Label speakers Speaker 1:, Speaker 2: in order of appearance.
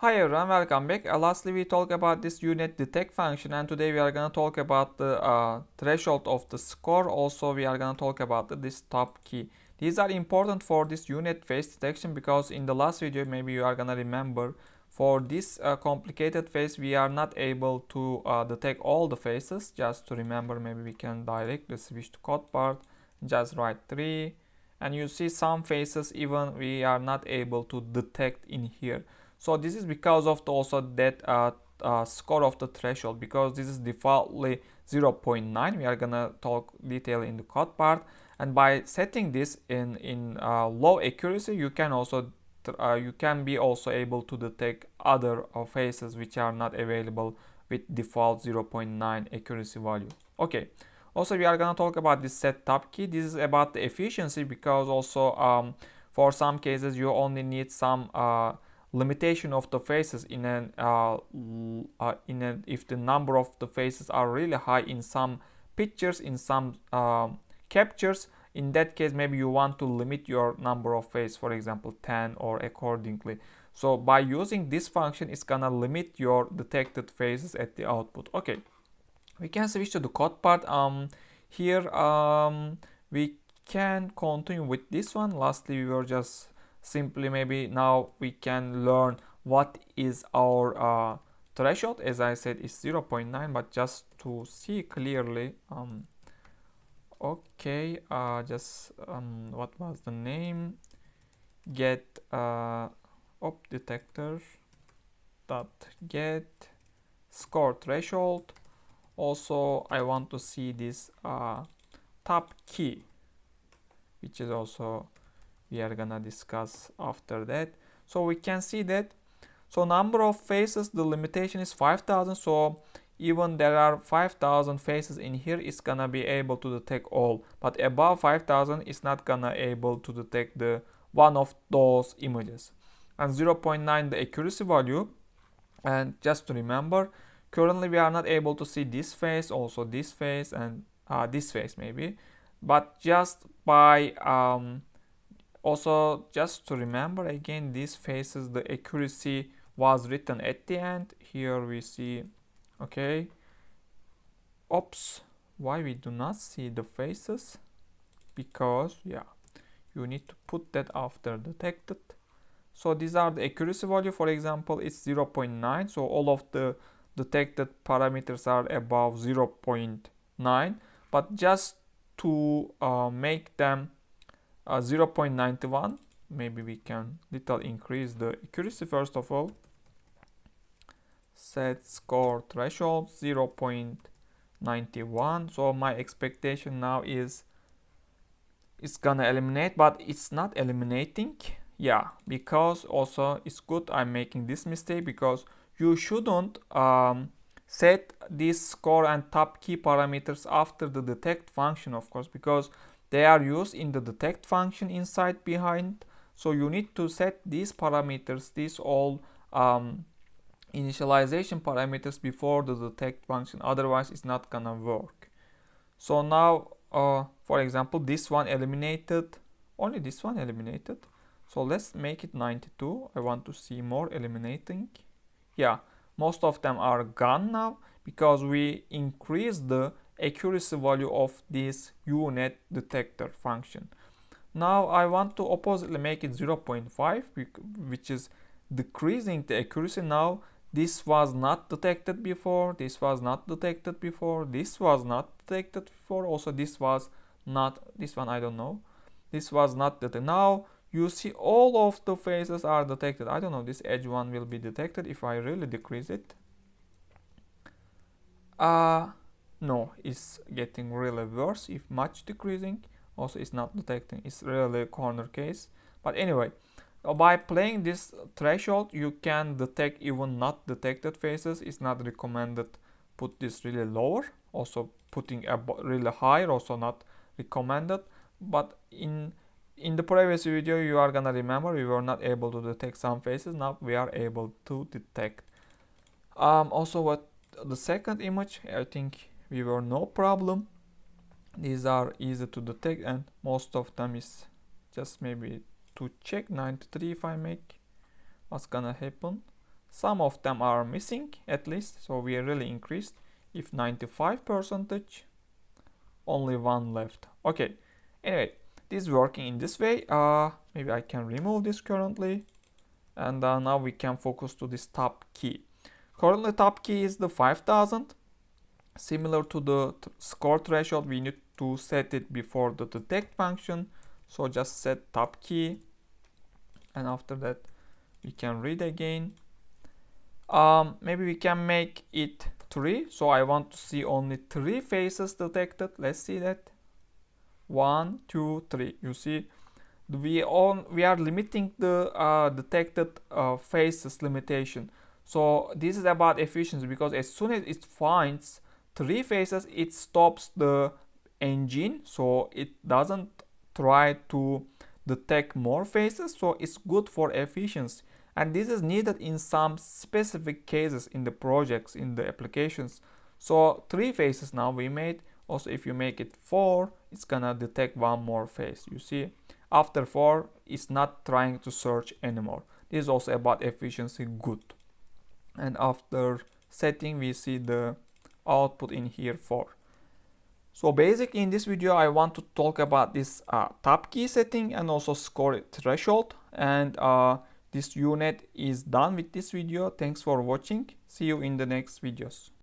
Speaker 1: Hi everyone, welcome back. Lastly we talked about this YuNet detect function, and today we are going to talk about the threshold of the score. Also we are going to talk about this top key. These are important for this YuNet face detection because in the last video maybe you are going to remember for this complicated face we are not able to detect all the faces. Just to remember, maybe we can directly switch to code part, just write 3, and you see some faces even we are not able to detect in here. So this is because of also that score of the threshold, because this is defaultly 0.9. We are gonna talk detail in the code part, and by setting this in low accuracy, you can also be also able to detect other faces which are not available with default 0.9 accuracy value. Okay. Also, we are gonna talk about this setTopK. This is about the efficiency, because also for some cases you only need some limitation of the faces if the number of the faces are really high in some pictures, in some captures. In that case, maybe you want to limit your number of faces, for example 10 or accordingly. So by using this function, it's gonna limit your detected faces at the output. Okay, we can switch to the code part. Here we can continue with this one. Lastly, we were just simply, maybe now we can learn what is our threshold. As I said, it's 0.9, but just to see clearly, okay, what was the name? Get op detector dot get score threshold. Also I want to see this top key, which is also we are gonna discuss after that. So we can see that, so number of faces, the limitation is 5000. So even there are 5000 faces in here, it's gonna be able to detect all, but above 5000 it's not gonna able to detect the one of those images. And 0.9 the accuracy value. And just to remember, currently we are not able to see this face, also this face, and this face maybe, but just by also just to remember again, these faces, the accuracy was written at the end. Here we see, okay, oops, why we do not see the faces? Because yeah, you need to put that after detected. So these are the accuracy value. For example, it's 0.9, so all of the detected parameters are above 0.9, but just to make them 0.91, maybe we can little increase the accuracy. First of all, set score threshold 0.91. so my expectation now is it's gonna eliminate, but it's not eliminating. Yeah, because also it's good I'm making this mistake, because you shouldn't set this score and top key parameters after the detect function, of course, because they are used in the detect function inside behind. So you need to set these parameters, these all initialization parameters before the detect function, otherwise it's not gonna work. So now for example, this one eliminated, only this one eliminated. So let's make it 92. I want to see more eliminating. Yeah, most of them are gone now because we increased the accuracy value of this YuNet detector function. Now I want to oppositely make it 0.5, which is decreasing the accuracy. Now this was not detected before, this was not detected before, this was not detected before, also this was not, this one I don't know, this was not detected. Now you see all of the faces are detected. I don't know, this edge one will be detected if I really decrease it. No, it's getting really worse if much decreasing. Also it's not detecting, it's really a corner case. But anyway, by playing this threshold, you can detect even not detected faces. It's not recommended put this really lower. Also putting a really higher, also not recommended. But in the previous video, you are gonna remember we were not able to detect some faces. Now we are able to detect. Also, what the second image, I think we were no problem. These are easy to detect, and most of them is just maybe to check 93. If I make, what's gonna happen? some of them are missing at least, so we really increased. If 95%, only one left. Okay, anyway, this is working in this way. Maybe I can remove this currently, and now we can focus to this top key. Currently top key is the 5000. Similar to the score threshold, we need to set it before the detect function. So just set top key, and after that we can read again. Maybe we can make it 3. So I want to see only 3 faces detected. Let's see that. 1, 2, 3. You see, we are limiting the detected faces limitation. So this is about efficiency, because as soon as it finds 3 faces, it stops the engine, so it doesn't try to detect more faces. So it's good for efficiency, and this is needed in some specific cases in the projects, in the applications. So 3 faces now we made. Also, if you make it 4, it's gonna detect one more face. You see, after 4, it's not trying to search anymore. This is also about efficiency, good. And after setting, we see the output in here 4. So basically in this video I want to talk about this top key setting and also score threshold. And this YuNet is done with this video. Thanks for watching. See you in the next videos.